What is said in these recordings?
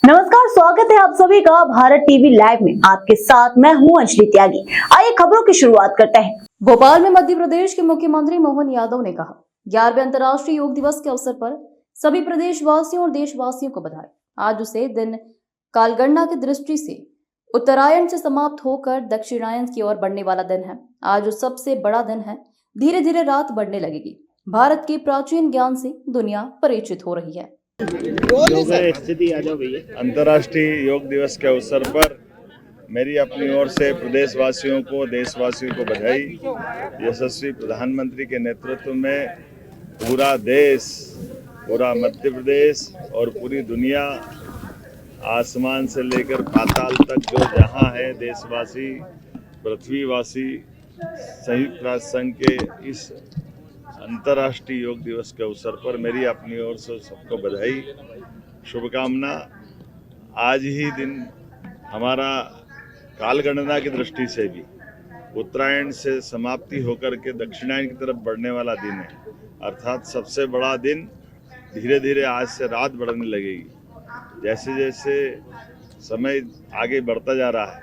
नमस्कार, स्वागत है आप सभी का भारत टीवी लाइव में। आपके साथ मैं हूं अंजलि त्यागी। आइए खबरों की शुरुआत करते हैं। भोपाल में मध्य प्रदेश के मुख्यमंत्री मोहन यादव ने कहा, 11वें अंतर्राष्ट्रीय योग दिवस के अवसर पर सभी प्रदेशवासियों और देशवासियों को बधाई। आज उसे दिन कालगणना की दृष्टि से उत्तरायण से समाप्त होकर दक्षिणायन की ओर बढ़ने वाला दिन है। आज सबसे बड़ा दिन है। धीरे धीरे रात बढ़ने लगेगी। भारत के प्राचीन ज्ञान से दुनिया परिचित हो रही है। स्थिति आ जाओ भैया। अंतर्राष्ट्रीय योग दिवस के अवसर पर मेरी अपनी ओर से प्रदेशवासियों को, देशवासियों को बधाई। यशस्वी प्रधानमंत्री के नेतृत्व में पूरा देश, पूरा मध्य प्रदेश और पूरी दुनिया, आसमान से लेकर पाताल तक जो जहां है, देशवासी, पृथ्वीवासी, संयुक्त राष्ट्र संघ के इस अंतर्राष्ट्रीय योग दिवस के अवसर पर मेरी अपनी ओर से सबको बधाई, शुभकामना। आज ही दिन हमारा कालगणना की दृष्टि से भी उत्तरायण से समाप्ति होकर के दक्षिणायन की तरफ बढ़ने वाला दिन है। अर्थात सबसे बड़ा दिन। धीरे धीरे आज से रात बढ़ने लगेगी। जैसे जैसे समय आगे बढ़ता जा रहा है,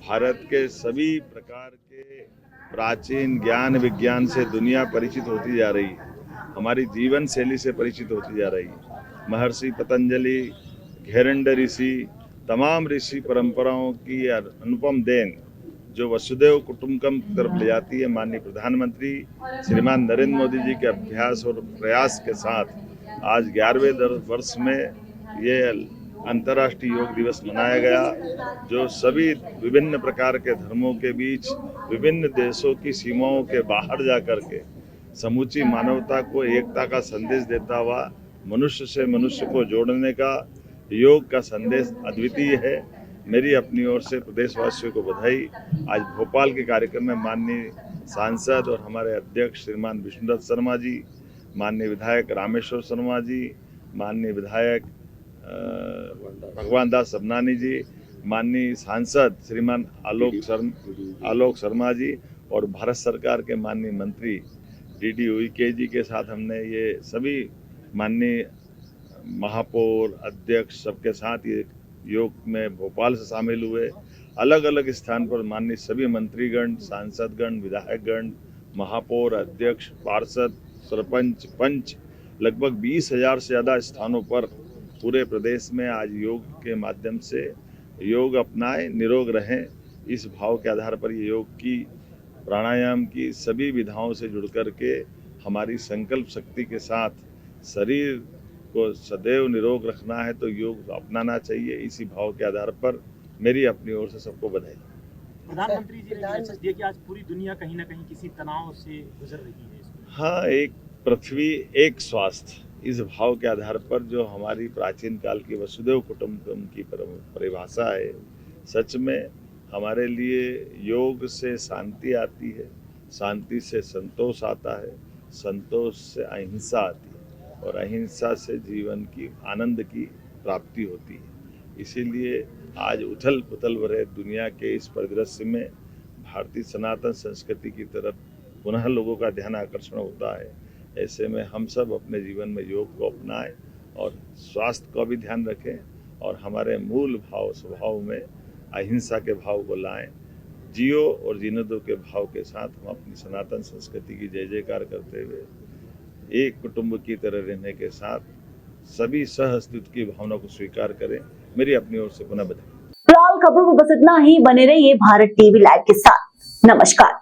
भारत के सभी प्रकार के प्राचीन ज्ञान विज्ञान से दुनिया परिचित होती जा रही है। हमारी जीवन शैली से परिचित होती जा रही है। महर्षि पतंजलि, घेरंड ऋषि, तमाम ऋषि परंपराओं की अनुपम देन जो वसुधैव कुटुंबकम की तरफ ले जाती है, माननीय प्रधानमंत्री श्रीमान नरेंद्र मोदी जी के अभ्यास और प्रयास के साथ आज 11वें वर्ष में ये अंतर्राष्ट्रीय योग दिवस मनाया गया, जो सभी विभिन्न प्रकार के धर्मों के बीच, विभिन्न देशों की सीमाओं के बाहर जाकर के समूची मानवता को एकता का संदेश देता हुआ, मनुष्य से मनुष्य को जोड़ने का योग का संदेश अद्वितीय है। मेरी अपनी ओर से प्रदेशवासियों को बधाई। आज भोपाल के कार्यक्रम में माननीय सांसद और हमारे अध्यक्ष श्रीमान विष्णुदत्त शर्मा जी, माननीय विधायक रामेश्वर शर्मा जी, माननीय विधायक भगवान दास सबनानी जी, माननीय सांसद श्रीमान आलोक शर्मा जी और भारत सरकार के माननीय मंत्री डीडी उइके जी के साथ हमने ये सभी माननीय महापौर, अध्यक्ष सबके साथ ये योग में भोपाल से शामिल हुए। अलग अलग स्थान पर माननीय सभी मंत्रीगण, सांसदगण, विधायकगण, महापौर, अध्यक्ष, पार्षद, सरपंच, पंच, लगभग 20,000 से ज़्यादा स्थानों पर पूरे प्रदेश में आज योग के माध्यम से योग अपनाएं, निरोग रहें। इस भाव के आधार पर ये योग की, प्राणायाम की सभी विधाओं से जुड़ कर के हमारी संकल्प शक्ति के साथ शरीर को सदैव निरोग रखना है तो योग अपनाना चाहिए। इसी भाव के आधार पर मेरी अपनी ओर से सबको बधाई। प्रधानमंत्री जी ने मैसेज दिया कि आज पूरी दुनिया कहीं ना कहीं किसी तनाव से गुजर रही है। हाँ, एक पृथ्वी एक स्वास्थ्य, इस भाव के आधार पर जो हमारी प्राचीन काल की वसुधैव कुटुंबकम की परिभाषा है, सच में हमारे लिए योग से शांति आती है, शांति से संतोष आता है, संतोष से अहिंसा आती है और अहिंसा से जीवन की आनंद की प्राप्ति होती है। इसीलिए आज उथल पुथल भरे दुनिया के इस परिदृश्य में भारतीय सनातन संस्कृति की तरफ पुनः लोगों का ध्यान आकर्षण होता है। ऐसे में हम सब अपने जीवन में योग को अपनाएं और स्वास्थ्य का भी ध्यान रखें और हमारे मूल भाव स्वभाव में अहिंसा के भाव को लाएं। जियो और जीने दो के भाव के साथ हम अपनी सनातन संस्कृति की जय जयकार करते हुए एक कुटुंब की तरह रहने के साथ सभी सह अस्तित्व की भावना को स्वीकार करें। मेरी अपनी ओर से पुनः बधाई। फिलहाल खबरों में बस इतना ही। बने रहिए भारत टीवी लाइव के साथ। नमस्कार।